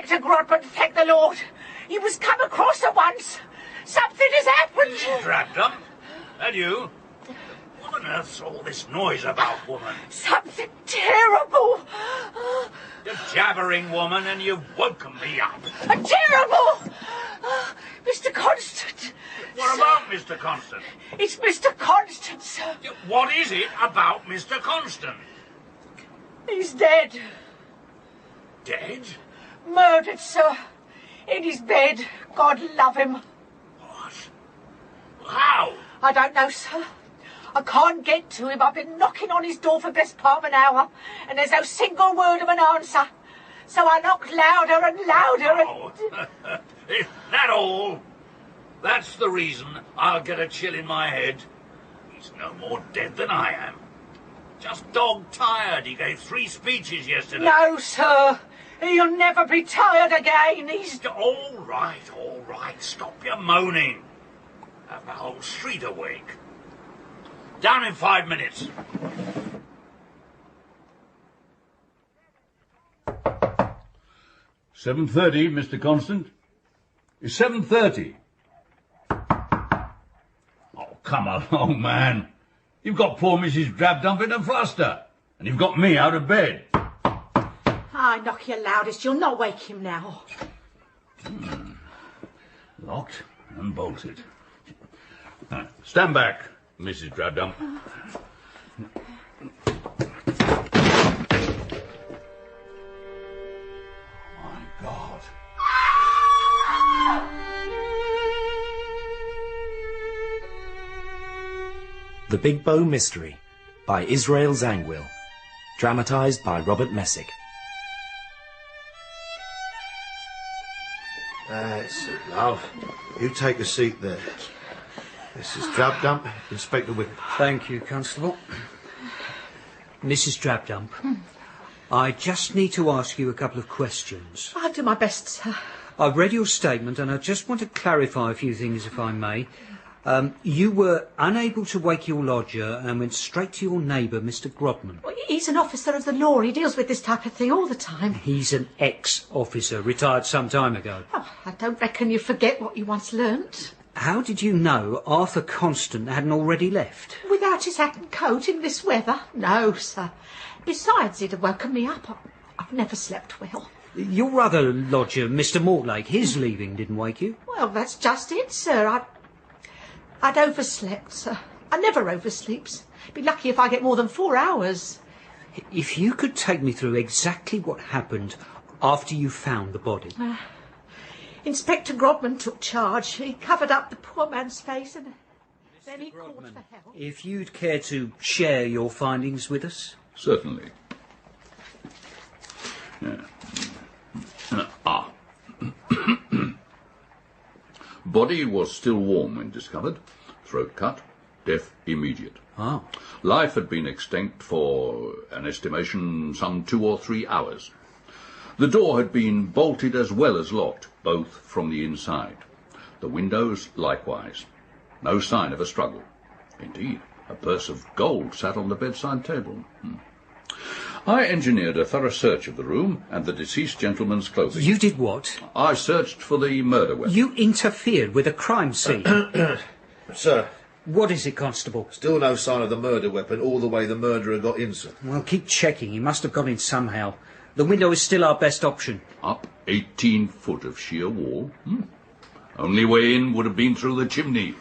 Inspector Grodman, thank the Lord. He was come across at once. Something has happened. Drabdump? That you? What on earth's all this noise about, woman? Something terrible. You're jabbering, woman, and you've woken me up. Terrible! Mr. Constant. What about Mr. Constant? It's Mr. Constant, sir. What is it about Mr. Constant? He's dead. Dead? Murdered, sir. In his bed. God love him. What? How? I don't know, sir. I can't get to him. I've been knocking on his door for best part of an hour, and there's no single word of an answer. So I knock louder and louder and... Is that all? That's the reason I'll get a chill in my head. He's no more dead than I am. Just dog-tired. He gave 3 speeches yesterday. No, sir. He'll never be tired again. He's... All right. Stop your moaning. Have the whole street awake. Down in 5 minutes. "7:30, Mr. Constant. It's 7:30. Oh, come along, man. You've got poor Mrs. Drabdump in a fluster, and you've got me out of bed. I knock your loudest. You'll not wake him now. Locked and bolted. Stand back, Mrs. Drabdump. My God. The Big Bow Mystery by Israel Zangwell. Dramatised by Robert Messick. That's it, love. You take a seat there. This is Drabdump, Inspector Whip. Thank you, Constable. Mrs. Drabdump, I just need to ask you a couple of questions. I'll do my best, sir. I've read your statement and I just want to clarify a few things, if I may. You were unable to wake your lodger and went straight to your neighbour, Mr. Grodman. Well, he's an officer of the law. He deals with this type of thing all the time. He's an ex-officer, retired some time ago. Oh, I don't reckon you forget what you once learnt. How did you know Arthur Constant hadn't already left? Without his hat and coat in this weather? No, sir. Besides, he'd have woken me up. I've never slept well. Your other lodger, Mr. Mortlake, his leaving didn't wake you? Well, that's just it, sir. I'd overslept, sir. I never oversleeps. Be lucky if I get more than 4 hours. If you could take me through exactly what happened after you found the body. Inspector Grodman took charge. He covered up the poor man's face and then he called for help. If you'd care to share your findings with us. Certainly. Body was still warm when discovered. Throat cut. Death immediate. Oh. Life had been extinct for an estimation some 2 or 3 hours. The door had been bolted as well as locked, both from the inside. The windows likewise. No sign of a struggle. Indeed, a purse of gold sat on the bedside table. I engineered a thorough search of the room and the deceased gentleman's clothing. You did what? I searched for the murder weapon. You interfered with a crime scene. Sir. What is it, Constable? Still no sign of the murder weapon all the way the murderer got in, sir. Well, keep checking. He must have got in somehow. The window is still our best option. Up 18 foot of sheer wall. Only way in would have been through the chimney.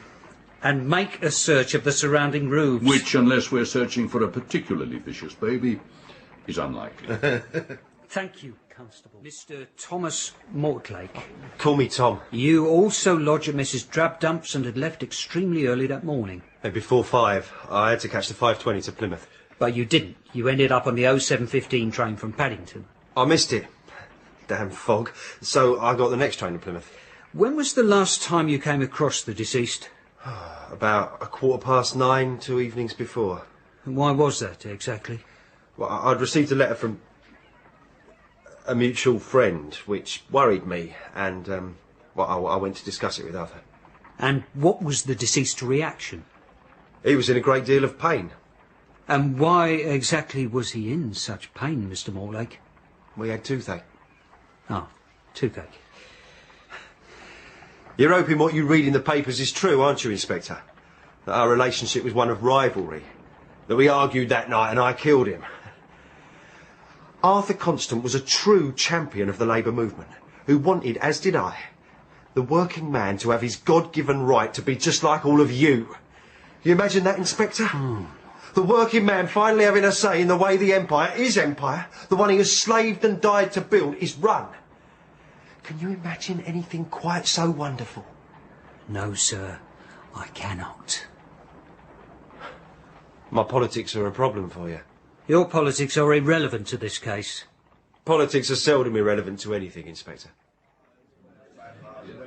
And make a search of the surrounding roofs. Which, unless we're searching for a particularly vicious baby, is unlikely. Thank you, Constable. Mr. Thomas Mortlake. Call me Tom. You also lodge at Mrs. Drabdump's and had left extremely early that morning. Before 5. I had to catch the 5:20 to Plymouth. But you didn't. You ended up on the 07:15 train from Paddington. I missed it. Damn fog. So I got the next train to Plymouth. When was the last time you came across the deceased? About 9:15 2 evenings before. And why was that, exactly? Well, I'd received a letter from a mutual friend, which worried me, and I went to discuss it with Arthur. And what was the deceased's reaction? He was in a great deal of pain. And why exactly was he in such pain, Mr. Mortlake? We had toothache. Oh. Toothache. You're hoping what you read in the papers is true, aren't you, Inspector? That our relationship was one of rivalry. That we argued that night and I killed him. Arthur Constant was a true champion of the Labour movement, who wanted, as did I, the working man to have his God-given right to be just like all of you. Can you imagine that, Inspector? The working man finally having a say in the way the empire, his empire, the one he has slaved and died to build, is run. Can you imagine anything quite so wonderful? No, sir, I cannot. My politics are a problem for you. Your politics are irrelevant to this case. Politics are seldom irrelevant to anything, Inspector.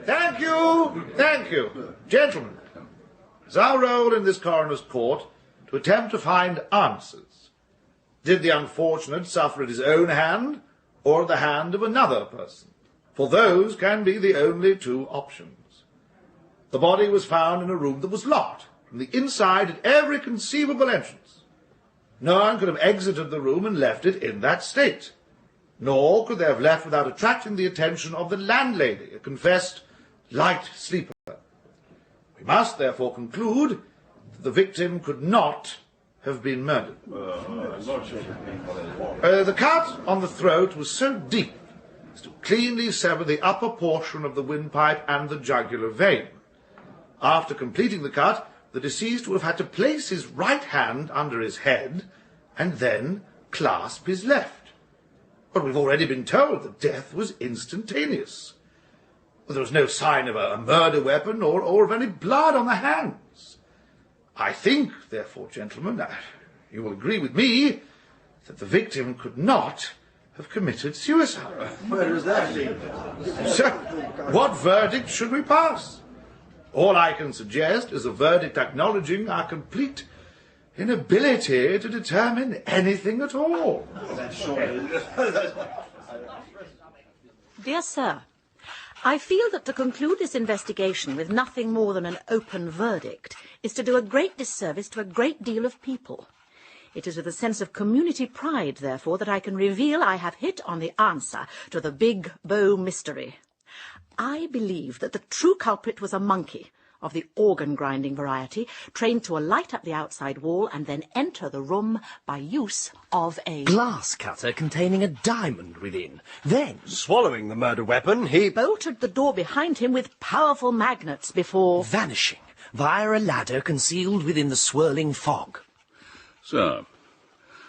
Thank you, thank you. Gentlemen, it's our role in this coroner's court to attempt to find answers. Did the unfortunate suffer at his own hand or at the hand of another person? For those can be the only two options. The body was found in a room that was locked from the inside at every conceivable entrance. No one could have exited the room and left it in that state. Nor could they have left without attracting the attention of the landlady, a confessed light sleeper. We must therefore conclude that the victim could not have been murdered. The cut on the throat was so deep as to cleanly sever the upper portion of the windpipe and the jugular vein. After completing the cut, the deceased would have had to place his right hand under his head and then clasp his left. But we've already been told that death was instantaneous. There was no sign of a murder weapon or of any blood on the hands. I think, therefore, gentlemen, you will agree with me that the victim could not have committed suicide. Where does that leave? So, what verdict should we pass? All I can suggest is a verdict acknowledging our complete inability to determine anything at all. Dear sir, I feel that to conclude this investigation with nothing more than an open verdict is to do a great disservice to a great deal of people. It is with a sense of community pride, therefore, that I can reveal I have hit on the answer to the Big Bow mystery. I believe that the true culprit was a monkey of the organ-grinding variety, trained to alight up the outside wall and then enter the room by use of a glass cutter containing a diamond within. Then, Swallowing the murder weapon, he bolted the door behind him with powerful magnets before vanishing via a ladder concealed within the swirling fog. Sir,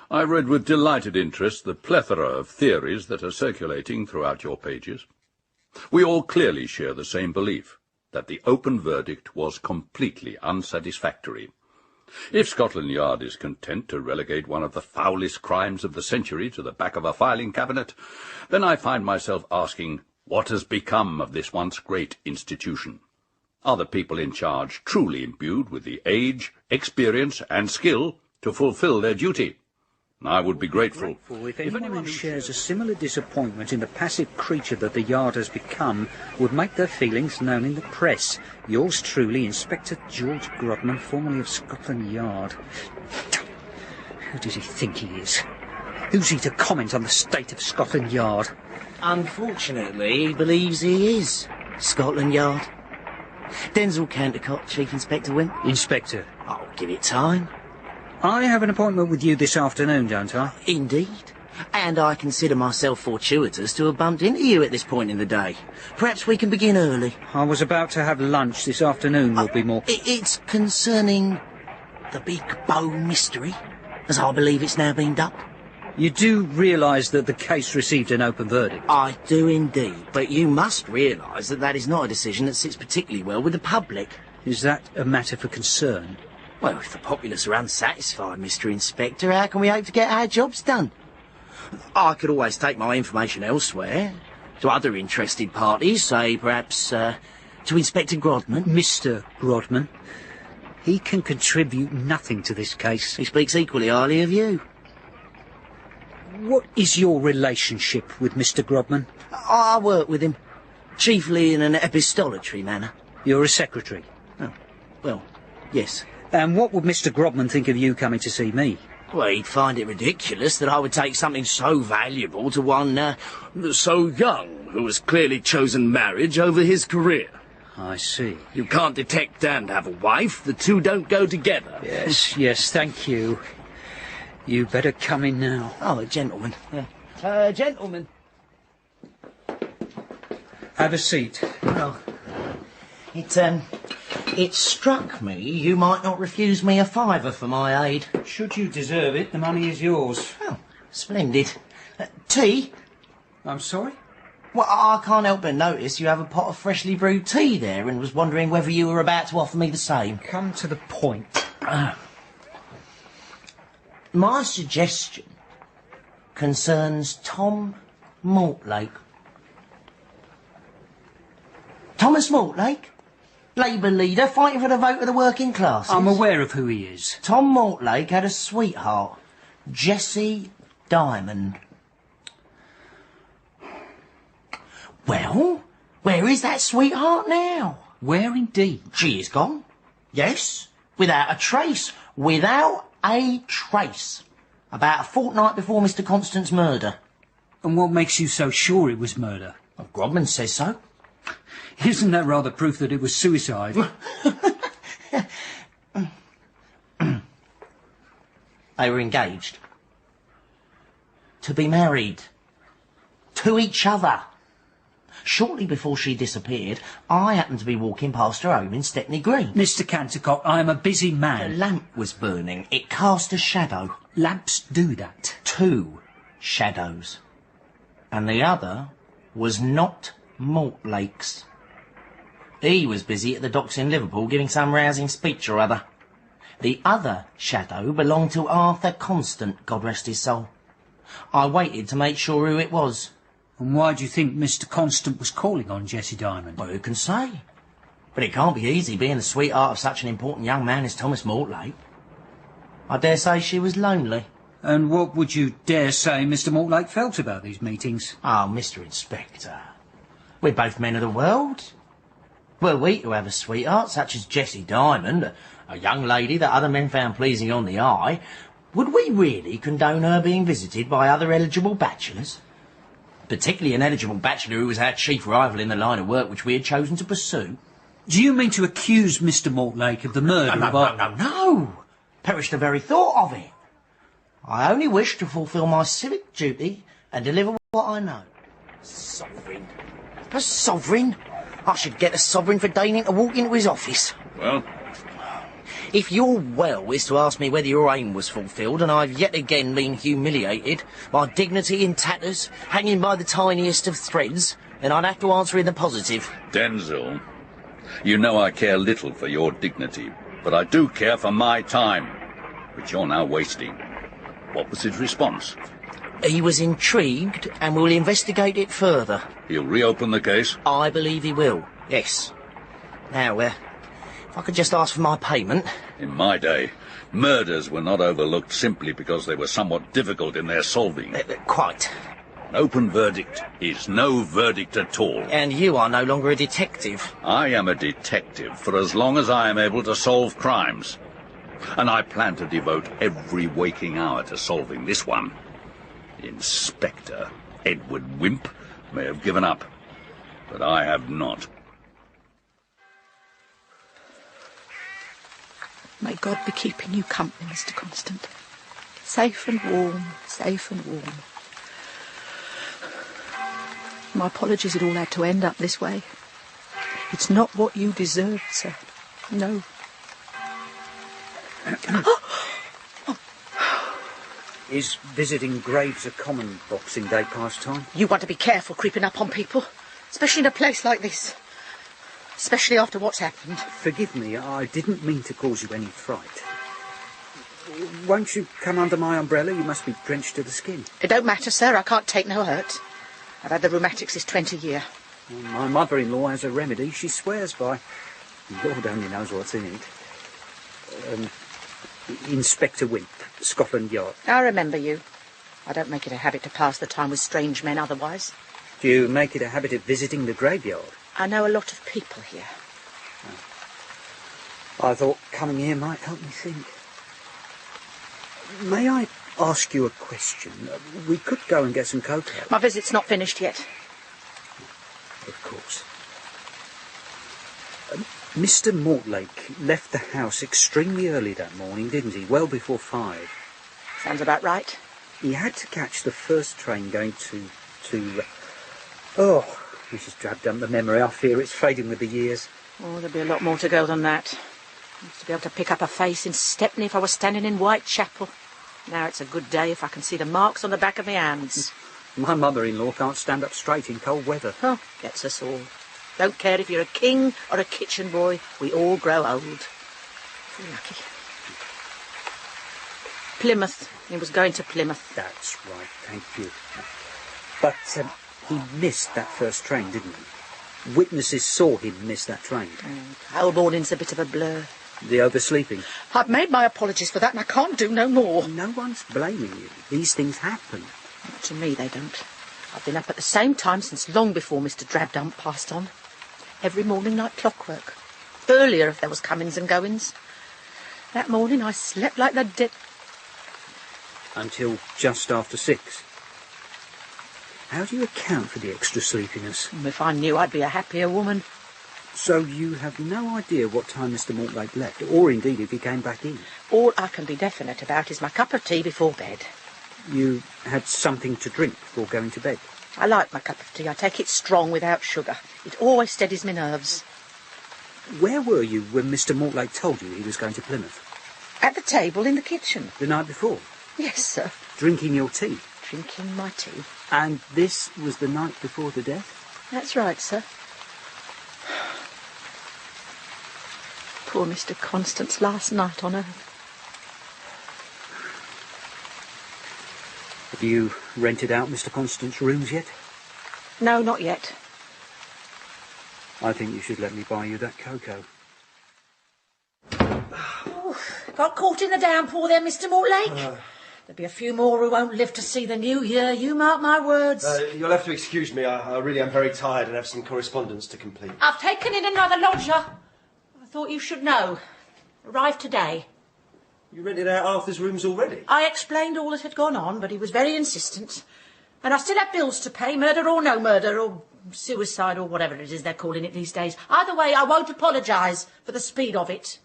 I read with delighted interest the plethora of theories that are circulating throughout your pages. We all clearly share the same belief, that the open verdict was completely unsatisfactory. If Scotland Yard is content to relegate one of the foulest crimes of the century to the back of a filing cabinet, then I find myself asking, what has become of this once great institution? Are the people in charge truly imbued with the age, experience, and skill to fulfil their duty? I would be grateful if anyone who shares a similar disappointment in the passive creature that the Yard has become would make their feelings known in the press. Yours truly, Inspector George Grodman, formerly of Scotland Yard. Who does he think he is? Who's he to comment on the state of Scotland Yard? Unfortunately, he believes he is Scotland Yard. Denzil Cantercott, Chief Inspector Wimp. Inspector. I'll give it time. I have an appointment with you this afternoon, don't I? Indeed. And I consider myself fortuitous to have bumped into you at this point in the day. Perhaps we can begin early. I was about to have lunch this afternoon, will be more... It's concerning the Big Bow mystery, as I believe it's now been dubbed. You do realise that the case received an open verdict? I do indeed, but you must realise that that is not a decision that sits particularly well with the public. Is that a matter for concern? Well, if the populace are unsatisfied, Mr. Inspector, how can we hope to get our jobs done? I could always take my information elsewhere, to other interested parties, say, perhaps, to Inspector Grodman. Mr. Grodman? He can contribute nothing to this case. He speaks equally highly of you. What is your relationship with Mr. Grodman? I work with him, chiefly in an epistolatory manner. You're a secretary? Oh, well, yes. And what would Mr. Grodman think of you coming to see me? Well, he'd find it ridiculous that I would take something so valuable to one so young, who has clearly chosen marriage over his career. I see. You can't detect and have a wife. The two don't go together. Yes, yes, thank you. You better come in now. Oh, a gentleman. Gentleman. Have a seat. Well, it struck me you might not refuse me a fiver for my aid. Should you deserve it, the money is yours. Oh, splendid. Tea? I'm sorry? Well, I can't help but notice you have a pot of freshly brewed tea there and was wondering whether you were about to offer me the same. Come to the point. My suggestion concerns Tom Mortlake. Thomas Mortlake? Labour leader fighting for the vote of the working classes. I'm aware of who he is. Tom Mortlake had a sweetheart, Jessie Diamond. Well, where is that sweetheart now? Where indeed? She is gone. Yes, without a trace. Without a trace. About a fortnight before Mr. Constant's murder. And what makes you so sure it was murder? Well, Grodman says so. Isn't that rather proof that it was suicide? They were engaged. To be married. To each other. Shortly before she disappeared, I happened to be walking past her home in Stepney Green. Mr. Cantercot, I am a busy man. The lamp was burning. It cast a shadow. Lamps do that. 2 shadows. And the other was not Mortlake's. He was busy at the docks in Liverpool giving some rousing speech or other. The other shadow belonged to Arthur Constant, God rest his soul. I waited to make sure who it was. And why do you think Mr. Constant was calling on Jessie Diamond? Well, who can say? But it can't be easy being the sweetheart of such an important young man as Thomas Mortlake. I dare say she was lonely. And what would you dare say Mr. Mortlake felt about these meetings? Oh, Mr. Inspector, we're both men of the world. Were we to have a sweetheart such as Jessie Diamond, a young lady that other men found pleasing on the eye, would we really condone her being visited by other eligible bachelors? Particularly an eligible bachelor who was our chief rival in the line of work which we had chosen to pursue. Do you mean to accuse Mr. Mortlake of the murder of our... No. Perish the very thought of it. I only wish to fulfil my civic duty and deliver what I know. Sovereign. A sovereign? I should get a sovereign for deigning to walk into his office. Well? If your well is to ask me whether your aim was fulfilled, and I've yet again been humiliated, my dignity in tatters, hanging by the tiniest of threads, then I'd have to answer in the positive. Denzil, you know I care little for your dignity, but I do care for my time, which you're now wasting. What was his response? He was intrigued and will investigate it further. He'll reopen the case? I believe he will, yes. Now, if I could just ask for my payment. In my day, murders were not overlooked simply because they were somewhat difficult in their solving. Quite. An open verdict is no verdict at all. And you are no longer a detective. I am a detective for as long as I am able to solve crimes. And I plan to devote every waking hour to solving this one. Inspector Edward Wimp may have given up, but I have not. May God be keeping you company, Mr. Constant. Safe and warm, safe and warm. My apologies it all had to end up this way. It's not what you deserved, sir. No. Is visiting graves a common Boxing Day pastime? You want to be careful creeping up on people, especially in a place like this. Especially after what's happened. Forgive me, I didn't mean to cause you any fright. Won't you come under my umbrella? You must be drenched to the skin. It don't matter, sir. I can't take no hurt. I've had the rheumatics this 20 year. Well, my mother-in-law has a remedy she swears by. Lord only knows what's in it. Inspector Wimp, Scotland Yard. I remember you. I don't make it a habit to pass the time with strange men otherwise. Do you make it a habit of visiting the graveyard? I know a lot of people here. I thought coming here might help me think. May I ask you a question? We could go and get some cocoa. My visit's not finished yet. Of course. Mr. Mortlake left the house extremely early that morning, didn't he? Well before 5. Sounds about right. He had to catch the first train going to Oh, Mrs. Drabdump, the memory, I fear it's fading with the years. Oh, there'll be a lot more to go than that. I used to be able to pick up a face in Stepney if I was standing in Whitechapel. Now it's a good day if I can see the marks on the back of my hands. My mother-in-law can't stand up straight in cold weather. Oh, gets us all. Don't care if you're a king or a kitchen boy, we all grow old. Lucky. Plymouth. He was going to Plymouth. That's right, thank you. But he missed that first train, didn't he? Witnesses saw him miss that train. Whole morning's a bit of a blur. The oversleeping. I've made my apologies for that and I can't do no more. No one's blaming you. These things happen. Not to me, they don't. I've been up at the same time since long before Mr. Drabdump passed on. Every morning like clockwork. Earlier if there was comings and goings. That morning I slept like the dead. Until just after 6. How do you account for the extra sleepiness? If I knew, I'd be a happier woman. So you have no idea what time Mr. Mortlake left, or indeed if he came back in? All I can be definite about is my cup of tea before bed. You had something to drink before going to bed? I like my cup of tea. I take it strong without sugar. It always steadies my nerves. Where were you when Mr. Mortlake told you he was going to Plymouth? At the table in the kitchen. The night before? Yes, sir. Drinking your tea? Drinking my tea. And this was the night before the death? That's right, sir. Poor Mr. Constance last night on earth. Have you rented out Mr. Constance's rooms yet? No, not yet. I think you should let me buy you that cocoa. Got caught in the downpour there, Mr. Mortlake? There'll be a few more who won't live to see the new year, you mark my words. You'll have to excuse me. I really am very tired and have some correspondence to complete. I've taken in another lodger. I thought you should know. Arrived today. You rented out Arthur's rooms already? I explained all that had gone on, but he was very insistent. And I still have bills to pay, murder or no murder, or suicide, or whatever it is they're calling it these days. Either way, I won't apologise for the speed of it.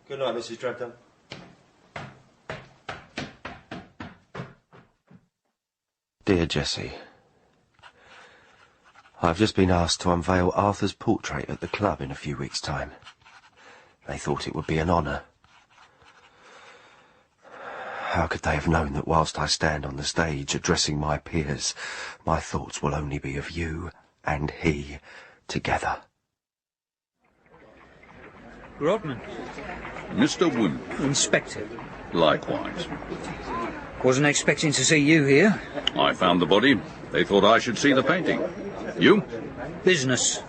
Good night, Mrs. Drabdump. Dear Jessie, I've just been asked to unveil Arthur's portrait at the club in a few weeks' time. They thought it would be an honour. How could they have known that whilst I stand on the stage addressing my peers, my thoughts will only be of you and he together? Grodman. Mr. Wimp. Inspector. Likewise. Wasn't expecting to see you here. I found the body. They thought I should see the painting. You? Business.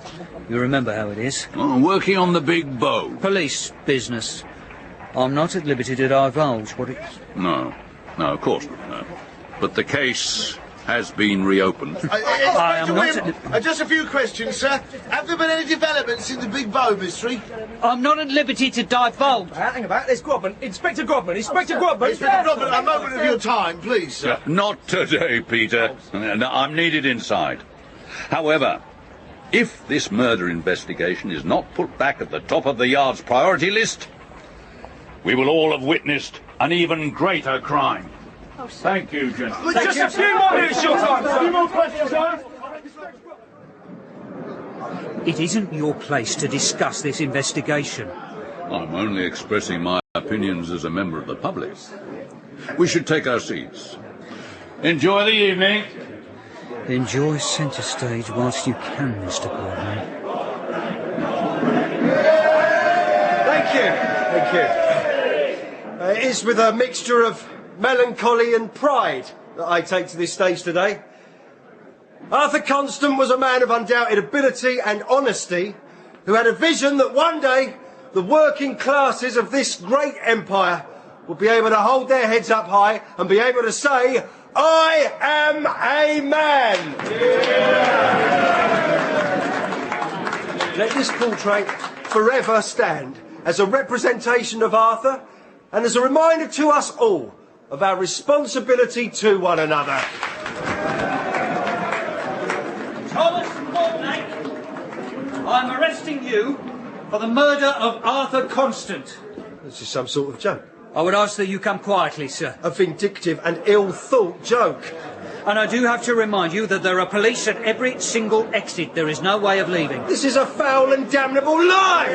You remember how it is. Oh, working on the big bow. Police business. I'm not at liberty to divulge what it... No, of course not, no. But the case has been reopened. I am not... Just a few questions, sir. Have there been any developments in the big bow mystery? I'm not at liberty to divulge. Hang about, there's Grodman. Inspector Grodman. Inspector Grodman. Inspector Grodman, a moment of your time, please, sir. Not today, Peter. I'm needed inside. However, if this murder investigation is not put back at the top of the yard's priority list, we will all have witnessed an even greater crime. Thank you, gentlemen. Just a few more minutes, your time. A few more questions, sir. It isn't your place to discuss this investigation. I'm only expressing my opinions as a member of the public. We should take our seats. Enjoy the evening. Enjoy centre stage whilst you can, Mr. Grodman. Thank you. It is with a mixture of melancholy and pride that I take to this stage today. Arthur Constant was a man of undoubted ability and honesty who had a vision that one day the working classes of this great empire would be able to hold their heads up high and be able to say, I am a man. Yeah. Let this portrait forever stand as a representation of Arthur and as a reminder to us all of our responsibility to one another. Thomas Mortlake, I'm arresting you for the murder of Arthur Constant. This is some sort of joke. I would ask that you come quietly, sir. A vindictive and ill-thought joke. And I do have to remind you that there are police at every single exit. There is no way of leaving. This is a foul and damnable lie!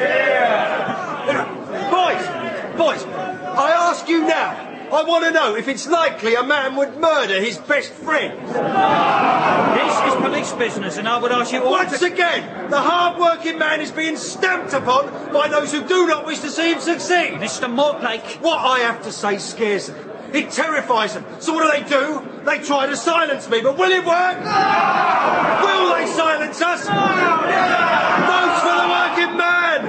Boys, I ask you now. I want to know if it's likely a man would murder his best friend. This is police business, and I would ask you all Once again, the hard-working man is being stamped upon by those who do not wish to see him succeed. Mr. Mortlake. What I have to say scares them. It terrifies them. So what do? They try to silence me, but will it work? Will they silence us? Votes for the working man!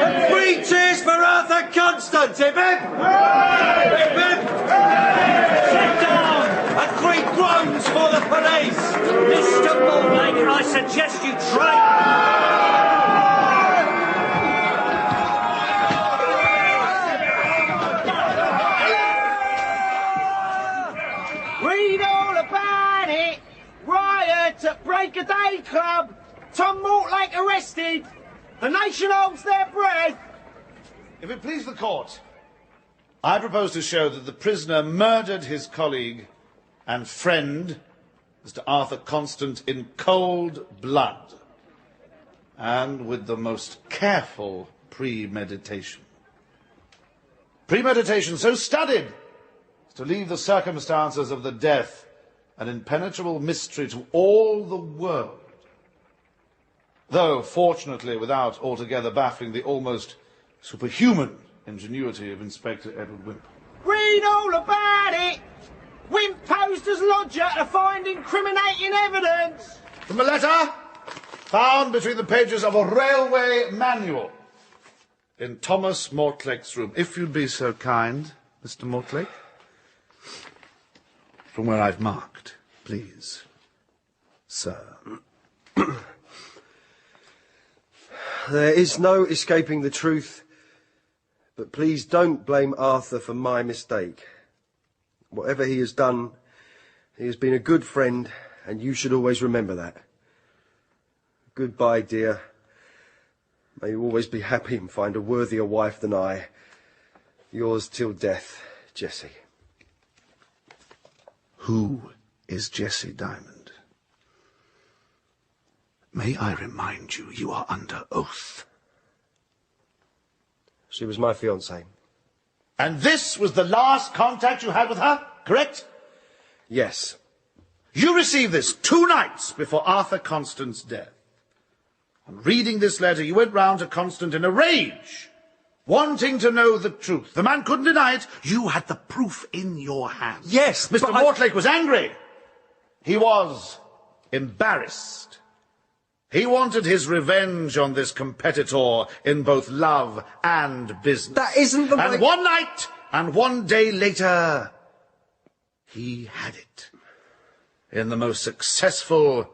And 3 cheers for Arthur Constant, Ibid! Ibid! Sit down! And 3 groans for the police! Mr. Mortlake, I suggest you try... Read all about it. Riot at Break a Day Club. Tom Mortlake arrested. The nation holds their breath. If it please the court, I propose to show that the prisoner murdered his colleague and friend, Mr. Arthur Constant, in cold blood and with the most careful premeditation. Premeditation so studied as to leave the circumstances of the death an impenetrable mystery to all the world, though, fortunately, without altogether baffling the almost superhuman ingenuity of Inspector Edward Wimp. Read all about it. Wimp posed as lodger to find incriminating evidence. From a letter found between the pages of a railway manual in Thomas Mortlake's room. If you'd be so kind, Mr. Mortlake. From where I've marked, please, sir. There is no escaping the truth, but please don't blame Arthur for my mistake. Whatever he has done, he has been a good friend, and you should always remember that. Goodbye, dear. May you always be happy and find a worthier wife than I. Yours till death, Jessie. Who is Jessie Diamond? May I remind you, you are under oath. She was my fiancée. And this was the last contact you had with her, correct? Yes. You received this 2 nights before Arthur Constant's death. On reading this letter, you went round to Constant in a rage, wanting to know the truth. The man couldn't deny it. You had the proof in your hand. Yes, Mr. Mortlake was angry. He was embarrassed. He wanted his revenge on this competitor in both love and business. That isn't the way... And one night, and one day later, he had it. In the most successful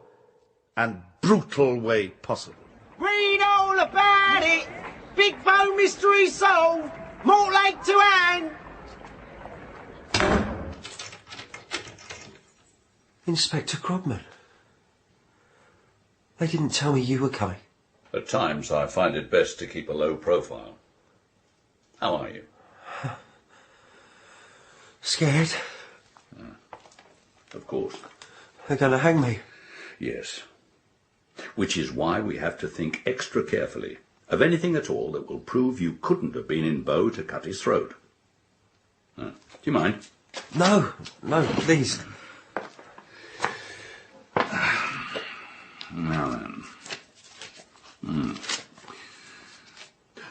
and brutal way possible. Read all about it. Big Bone mystery solved. Mortlake to hand. Inspector Grobman. They didn't tell me you were coming. At times I find it best to keep a low profile. How are you? Scared? Of course. They're going to hang me. Yes. Which is why we have to think extra carefully of anything at all that will prove you couldn't have been in Bow to cut his throat. Do you mind? No, please. Now then.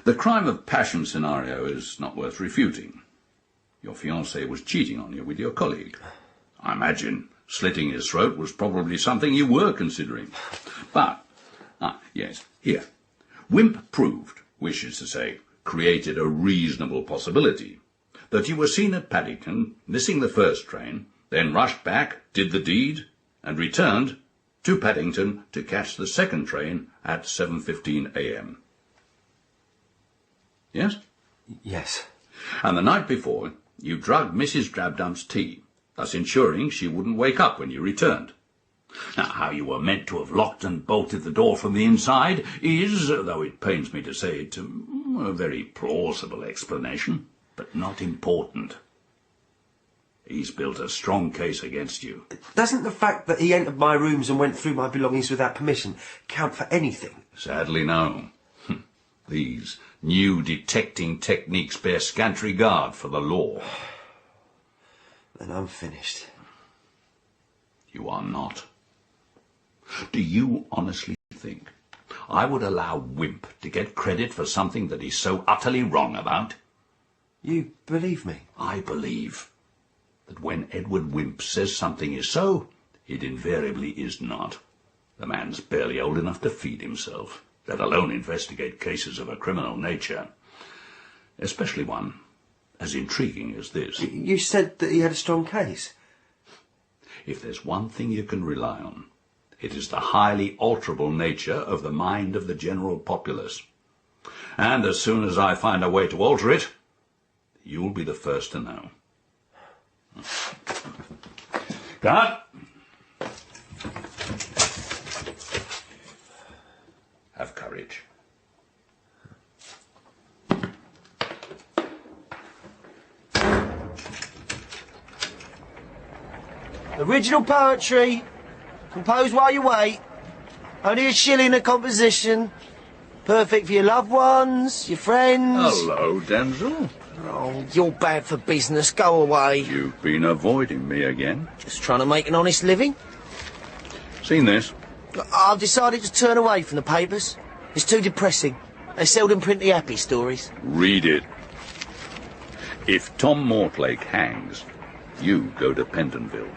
The crime of passion scenario is not worth refuting. Your fiancé was cheating on you with your colleague. I imagine slitting his throat was probably something you were considering. But, yes, here. Wimp proved, wishes to say, created a reasonable possibility, that you were seen at Paddington, missing the first train, then rushed back, did the deed, and returned to Paddington to catch the second train at 7:15 a.m. Yes? Yes. And the night before, you drugged Mrs. Drabdump's tea, thus ensuring she wouldn't wake up when you returned. Now, how you were meant to have locked and bolted the door from the inside is, though it pains me to say it, a very plausible explanation, but not important. He's built a strong case against you. Doesn't the fact that he entered my rooms and went through my belongings without permission count for anything? Sadly, no. These new detecting techniques bear scant regard for the law. Then I'm finished. You are not. Do you honestly think I would allow Wimp to get credit for something that he's so utterly wrong about? You believe me? I believe that when Edward Wimp says something is so, it invariably is not. The man's barely old enough to feed himself, let alone investigate cases of a criminal nature, especially one as intriguing as this. You said that he had a strong case. If there's one thing you can rely on, it is the highly alterable nature of the mind of the general populace. And as soon as I find a way to alter it, you'll be the first to know. Guard! Have courage. Original poetry. Compose while you wait. Only £1 a composition. Perfect for your loved ones, your friends. Hello, Denzel. Oh, you're bad for business. Go away. You've been avoiding me again. Just trying to make an honest living. Seen this? I've decided to turn away from the papers. It's too depressing. They seldom print the happy stories. Read it. If Tom Mortlake hangs, you go to Pentonville.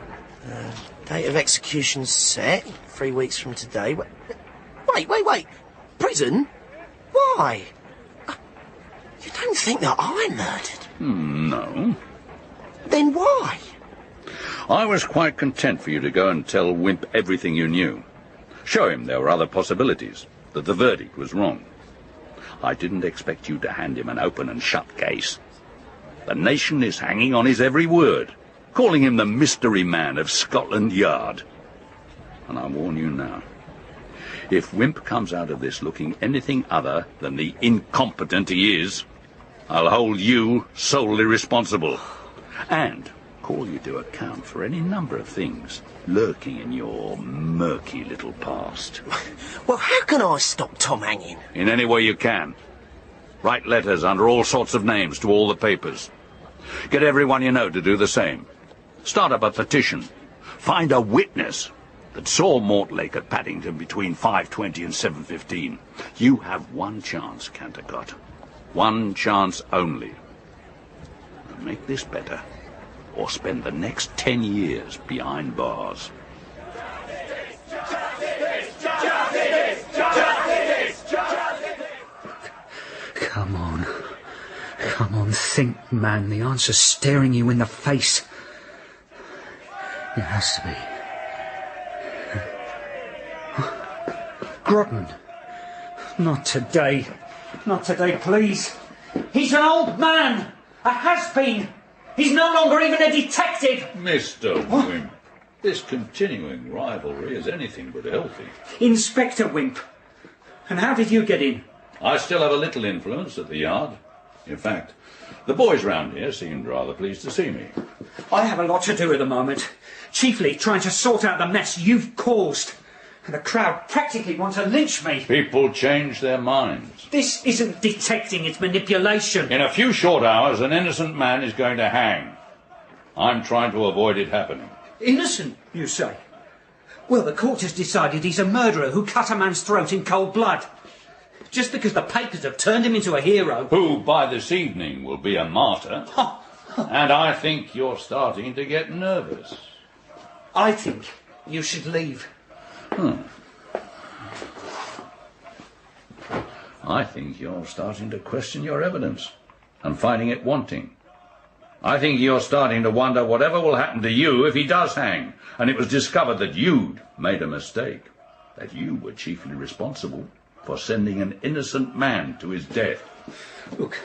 Date of execution set. 3 weeks from today. Wait. Prison? Why? You don't think that I murdered? No. Then why? I was quite content for you to go and tell Wimp everything you knew. Show him there were other possibilities, that the verdict was wrong. I didn't expect you to hand him an open and shut case. The nation is hanging on his every word, calling him the mystery man of Scotland Yard. And I warn you now, if Wimp comes out of this looking anything other than the incompetent he is, I'll hold you solely responsible, and call you to account for any number of things lurking in your murky little past. Well, how can I stop Tom hanging? In any way you can. Write letters under all sorts of names to all the papers. Get everyone you know to do the same. Start up a petition. Find a witness that saw Mortlake at Paddington between 5:20 and 7:15. You have one chance, Cantercot. One chance only. Now make this better, or spend the next 10 years behind bars. Come on. Come on, think, man. The answer's staring you in the face. It has to be. Grodman. Not today. Not today, please. He's an old man. A has-been. He's no longer even a detective. Mr. Wimp, this continuing rivalry is anything but healthy. Inspector Wimp. And how did you get in? I still have a little influence at the Yard. In fact, the boys round here seemed rather pleased to see me. I have a lot to do at the moment. Chiefly trying to sort out the mess you've caused. And the crowd practically want to lynch me. People change their minds. This isn't detecting, it's manipulation. In a few short hours, an innocent man is going to hang. I'm trying to avoid it happening. Innocent, you say? Well, the court has decided he's a murderer who cut a man's throat in cold blood. Just because the papers have turned him into a hero. Who, by this evening, will be a martyr. And I think you're starting to get nervous. I think you should leave. I think you're starting to question your evidence and finding it wanting. I think you're starting to wonder whatever will happen to you if he does hang, and it was discovered that you'd made a mistake, that you were chiefly responsible for sending an innocent man to his death. Look,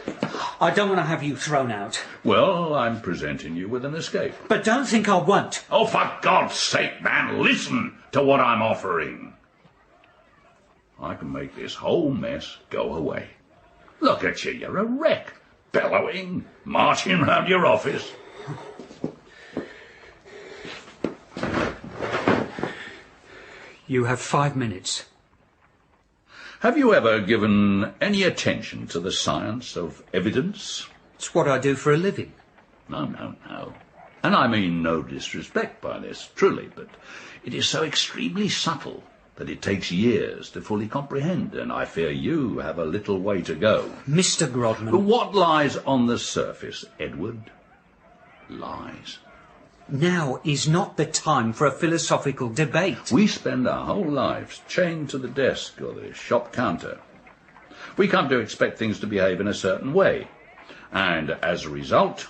I don't want to have you thrown out. Well, I'm presenting you with an escape. But don't think I won't. Oh, for God's sake, man, listen to what I'm offering. I can make this whole mess go away. Look at you, you're a wreck. Bellowing, marching round your office. You have 5 minutes. Have you ever given any attention to the science of evidence? It's what I do for a living. No. And I mean no disrespect by this, truly, but it is so extremely subtle that it takes years to fully comprehend, and I fear you have a little way to go. Mr. Grodman... But what lies on the surface, Edward? Lies. Now is not the time for a philosophical debate. We spend our whole lives chained to the desk or the shop counter. We come to expect things to behave in a certain way, and as a result,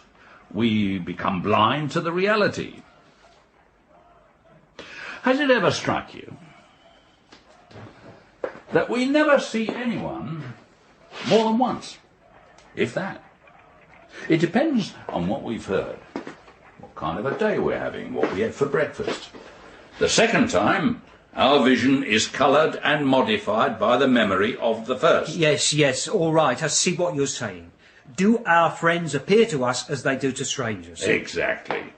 we become blind to the reality. Has it ever struck you that we never see anyone more than once, if that? It depends on what we've heard, what kind of a day we're having, what we had for breakfast. The second time, our vision is coloured and modified by the memory of the first. Yes, all right, I see what you're saying. Do our friends appear to us as they do to strangers? Exactly.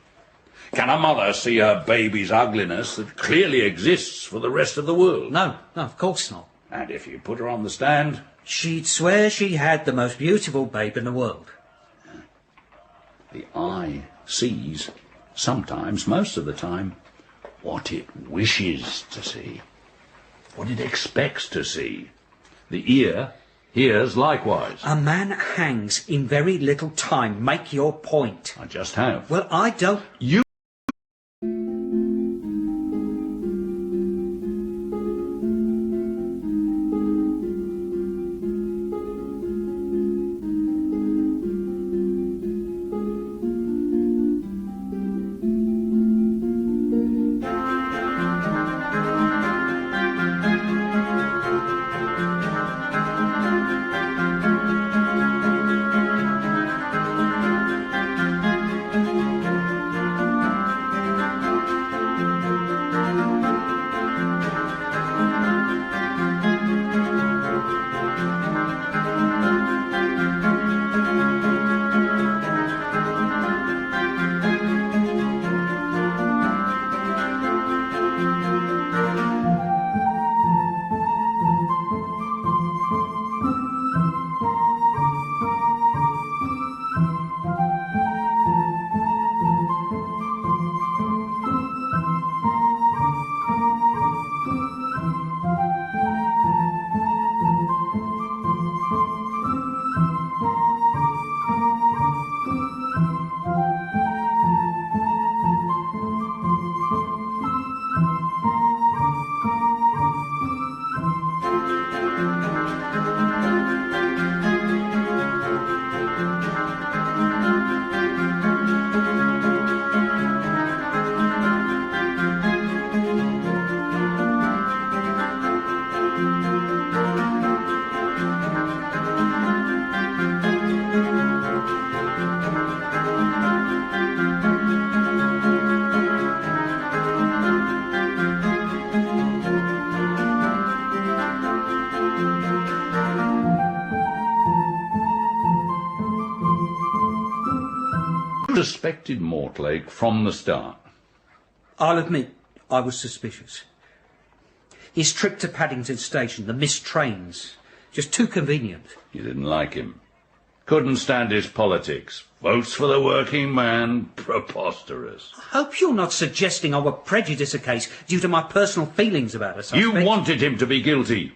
Can a mother see her baby's ugliness that clearly exists for the rest of the world? No, of course not. And if you put her on the stand? She'd swear she had the most beautiful babe in the world. The eye sees, sometimes, most of the time, what it wishes to see, what it expects to see. The ear hears likewise. A man hangs in very little time. Make your point. I just have. Well, I don't... You... Suspected Mortlake from the start. I'll admit I was suspicious. His trip to Paddington Station, the missed trains, just too convenient. You didn't like him. Couldn't stand his politics. Votes for the working man. Preposterous. I hope you're not suggesting I would prejudice a case due to my personal feelings about a suspect. You wanted him to be guilty.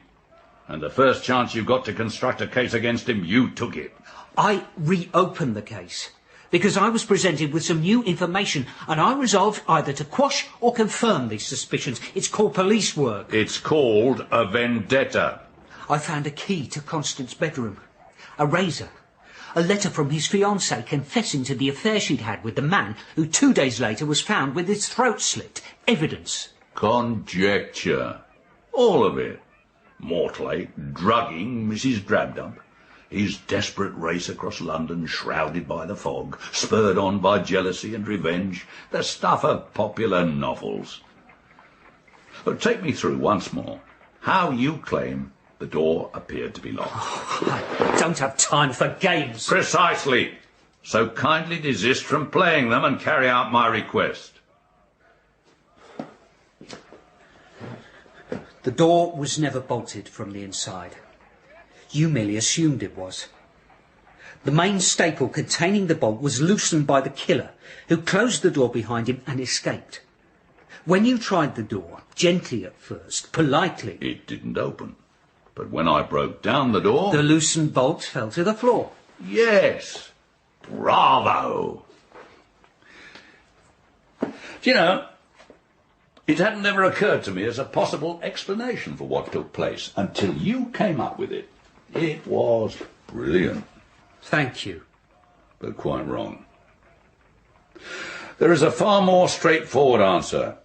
And the first chance you got to construct a case against him, you took it. I reopened the case because I was presented with some new information and I resolved either to quash or confirm these suspicions. It's called police work. It's called a vendetta. I found a key to Constance's bedroom, a razor, a letter from his fiancée confessing to the affair she'd had with the man who 2 days later was found with his throat slit. Evidence. Conjecture. All of it. Mortlake drugging Mrs. Drabdump, His desperate race across London, shrouded by the fog, spurred on by jealousy and revenge, the stuff of popular novels. But take me through once more how you claim the door appeared to be locked. I don't have time for games. Precisely. So kindly desist from playing them and carry out my request. The door was never bolted from the inside. You merely assumed it was. The main staple containing the bolt was loosened by the killer, who closed the door behind him and escaped. When you tried the door, gently at first, politely... It didn't open. But when I broke down the door... The loosened bolt fell to the floor. Yes. Bravo. Do you know, it hadn't ever occurred to me as a possible explanation for what took place until you came up with it. It was brilliant. Thank you. But quite wrong. There is a far more straightforward answer.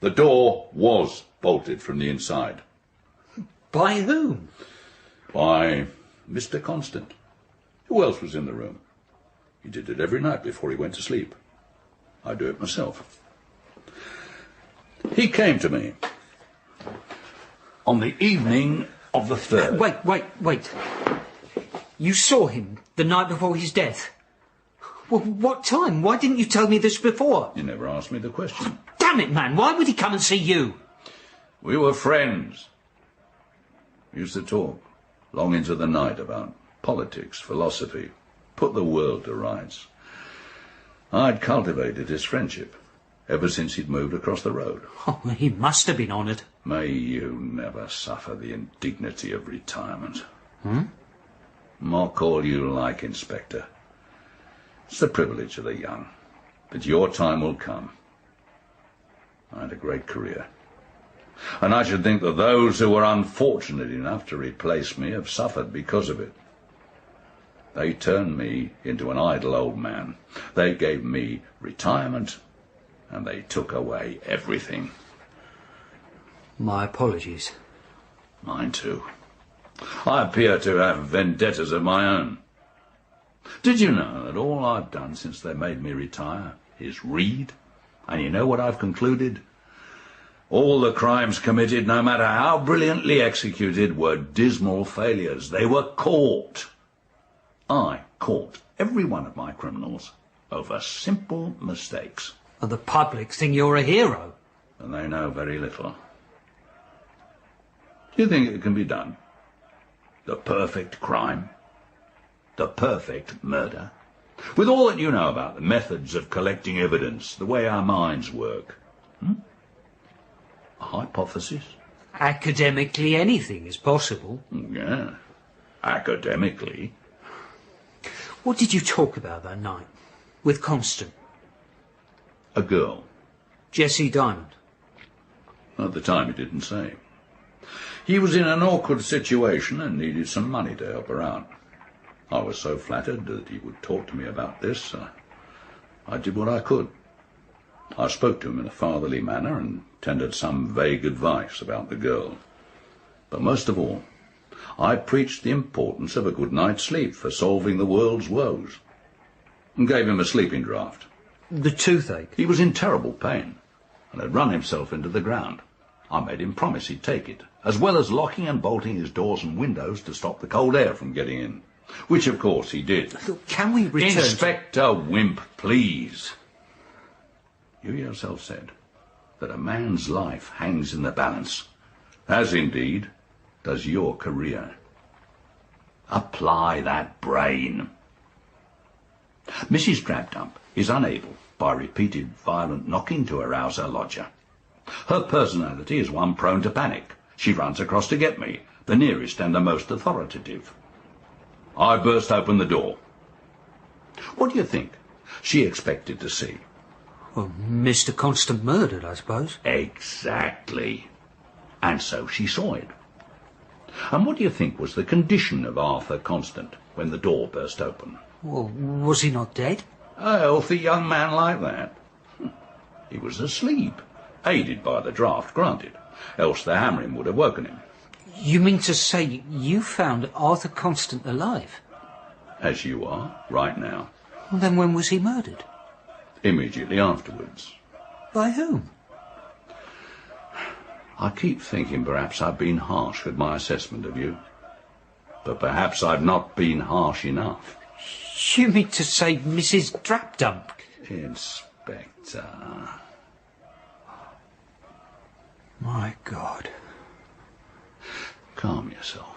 The door was bolted from the inside. By whom? By Mr. Constant. Who else was in the room? He did it every night before he went to sleep. I do it myself. He came to me on the evening of the 3rd. Wait. You saw him the night before his death? Well, what time? Why didn't you tell me this before? You never asked me the question. Damn it, man, why would he come and see you? We were friends. We used to talk long into the night about politics, philosophy, put the world to rights. I'd cultivated his friendship ever since he'd moved across the road. Oh, he must have been honoured. May you never suffer the indignity of retirement. Hmm? Mock all you like, Inspector. It's the privilege of the young. But your time will come. I had a great career. And I should think that those who were unfortunate enough to replace me have suffered because of it. They turned me into an idle old man. They gave me retirement, and they took away everything. My apologies. Mine too. I appear to have vendettas of my own. Did you know that all I've done since they made me retire is read? And you know what I've concluded? All the crimes committed, no matter how brilliantly executed, were dismal failures. They were caught. I caught every one of my criminals over simple mistakes. And the public think you're a hero. And they know very little. Do you think it can be done? The perfect crime? The perfect murder? With all that you know about the methods of collecting evidence, the way our minds work. A hypothesis? Academically, anything is possible. Yeah, academically. What did you talk about that night with Constant? A girl. Jessie Diamond. At the time he didn't say. He was in an awkward situation and needed some money to help her out. I was so flattered that he would talk to me about this. I did what I could. I spoke to him in a fatherly manner and tendered some vague advice about the girl. But most of all, I preached the importance of a good night's sleep for solving the world's woes, and gave him a sleeping draught. The toothache? He was in terrible pain, and had run himself into the ground. I made him promise he'd take it, as well as locking and bolting his doors and windows to stop the cold air from getting in, which of course he did. Can we return Inspector Wimp, please. You yourself said that a man's life hangs in the balance, as indeed does your career. Apply that brain. Mrs. Drabdump is unable, by repeated violent knocking, to arouse her lodger. Her personality is one prone to panic. She runs across to get me, the nearest and the most authoritative. I burst open the door. What do you think she expected to see? Well, Mr. Constant murdered, I suppose. Exactly. And so she saw it. And what do you think was the condition of Arthur Constant when the door burst open? Well, was he not dead? A healthy young man like that? He was asleep, aided by the draught, granted, else the hammering would have woken him. You mean to say you found Arthur Constant alive? As you are, right now. Well, then when was he murdered? Immediately afterwards. By whom? I keep thinking perhaps I've been harsh with my assessment of you. But perhaps I've not been harsh enough. You mean to say Mrs. Drapdump? Inspector. My God. Calm yourself.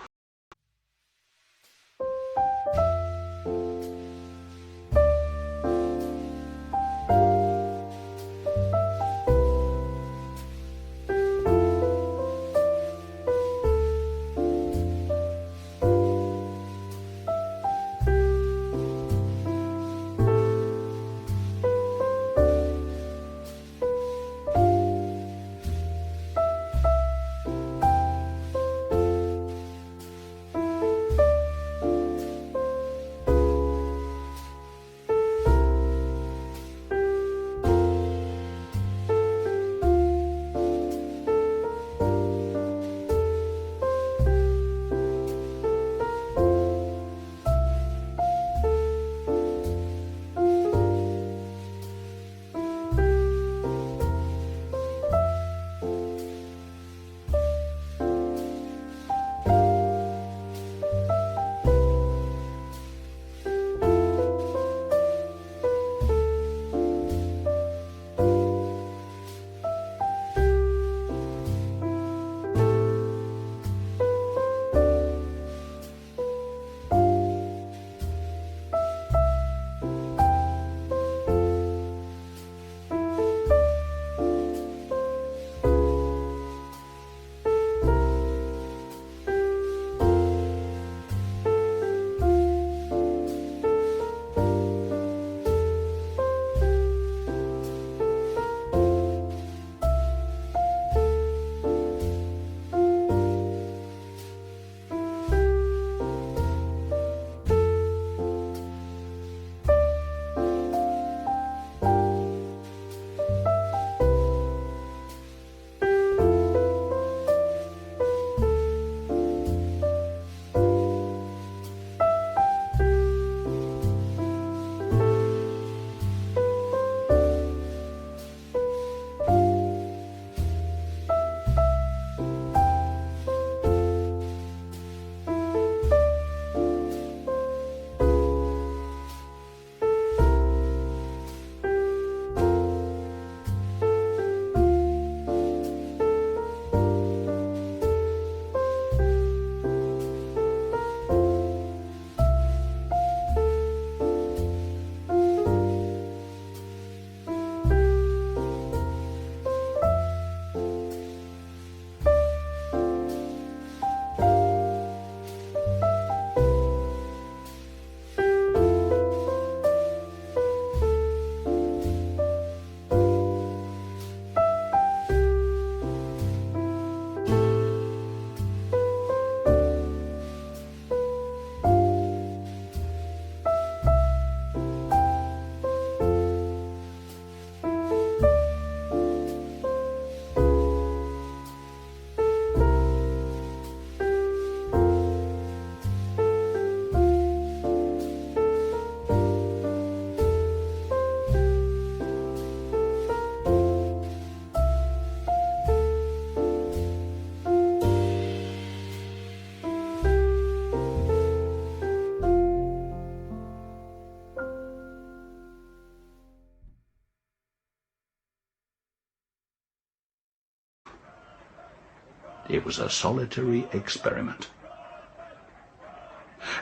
It was a solitary experiment.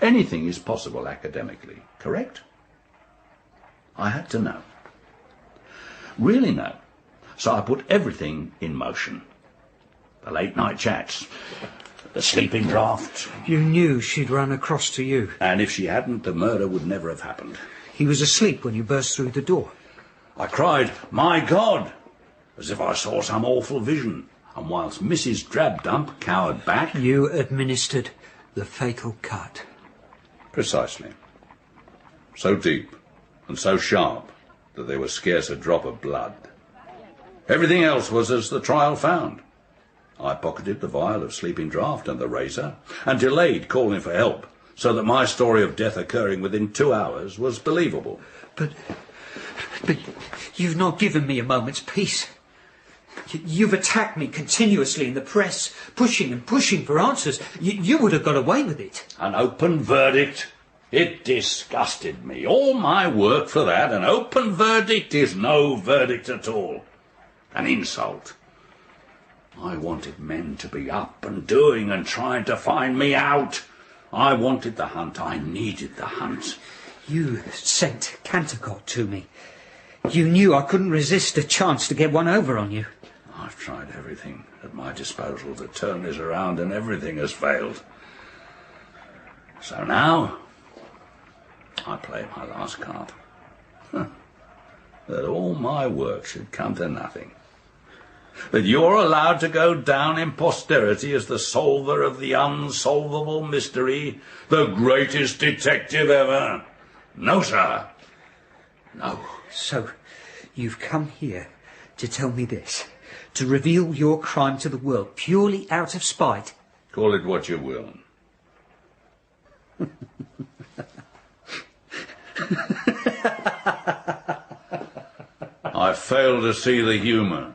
Anything is possible academically, correct? I had to know. Really know. So I put everything in motion. The late-night chats, the sleeping drafts. You knew she'd run across to you. And if she hadn't, the murder would never have happened. He was asleep when you burst through the door. I cried, "My God!" as if I saw some awful vision. And whilst Mrs. Drabdump cowered back... You administered the fatal cut. Precisely. So deep and so sharp that there was scarce a drop of blood. Everything else was as the trial found. I pocketed the vial of sleeping draught and the razor, and delayed calling for help, so that my story of death occurring within 2 hours was believable. But you've not given me a moment's peace. You've attacked me continuously in the press, pushing and pushing for answers. You would have got away with it. An open verdict? It disgusted me. All my work for that. An open verdict is no verdict at all. An insult. I wanted men to be up and doing and trying to find me out. I wanted the hunt. I needed the hunt. You sent Cantercot to me. You knew I couldn't resist a chance to get one over on you. I've tried everything at my disposal to turn this around, and everything has failed. So now, I play my last card. That all my work should come to nothing. That you're allowed to go down in posterity as the solver of the unsolvable mystery, the greatest detective ever. No, sir. No. So, you've come here to tell me this, to reveal your crime to the world purely out of spite? Call it what you will. I fail to see the humour.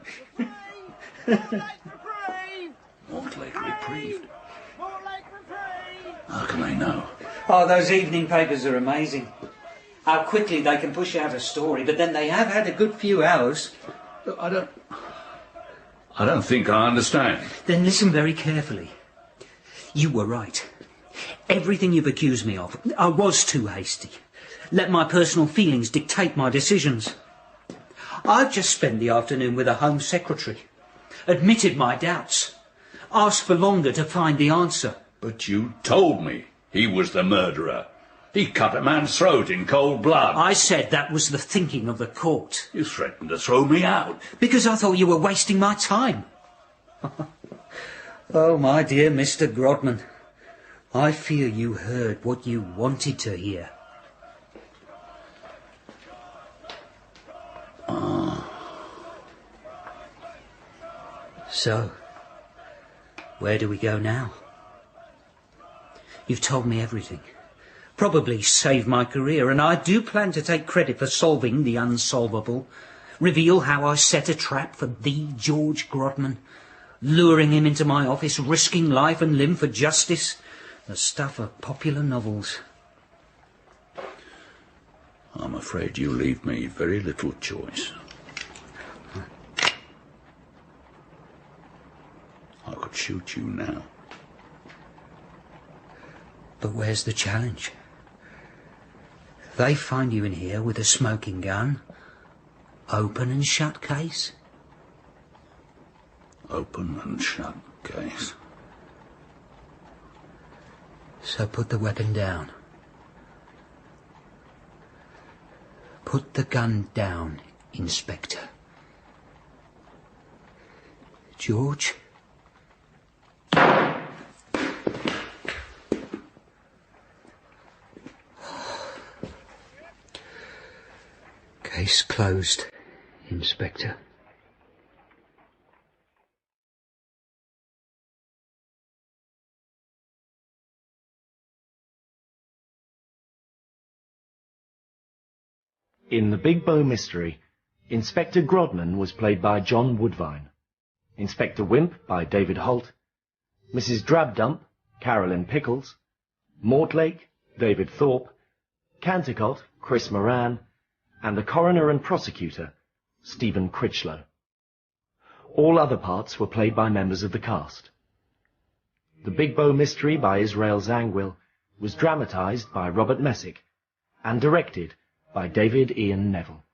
Mortlake reprieved. How can they know? Oh, those evening papers are amazing. How quickly they can push out a story, but then they have had a good few hours. I don't think I understand. Then listen very carefully. You were right. Everything you've accused me of, I was too hasty. Let my personal feelings dictate my decisions. I've just spent the afternoon with a Home Secretary, admitted my doubts, asked for longer to find the answer. But you told me he was the murderer. He cut a man's throat in cold blood. I said that was the thinking of the court. You threatened to throw me out. Because I thought you were wasting my time. Oh, my dear Mr. Grodman, I fear you heard what you wanted to hear. So, where do we go now? You've told me everything. Probably saved my career, and I do plan to take credit for solving the unsolvable. Reveal how I set a trap for the George Grodman, luring him into my office, risking life and limb for justice. The stuff of popular novels. I'm afraid you leave me very little choice. I could shoot you now. But where's the challenge? They find you in here with a smoking gun. Open and shut case? Open and shut case. So put the weapon down. Put the gun down, Inspector. George? Case closed, Inspector. In The Big Bow Mystery, Inspector Grodman was played by John Woodvine, Inspector Wimp by David Holt, Mrs. Drabdump, Carolyn Pickles, Mortlake, David Thorpe, Cantercot, Chris Moran, and the coroner and prosecutor, Stephen Critchlow. All other parts were played by members of the cast. The Big Bow Mystery by Israel Zangwell was dramatised by Robert Messick and directed by David Ian Neville.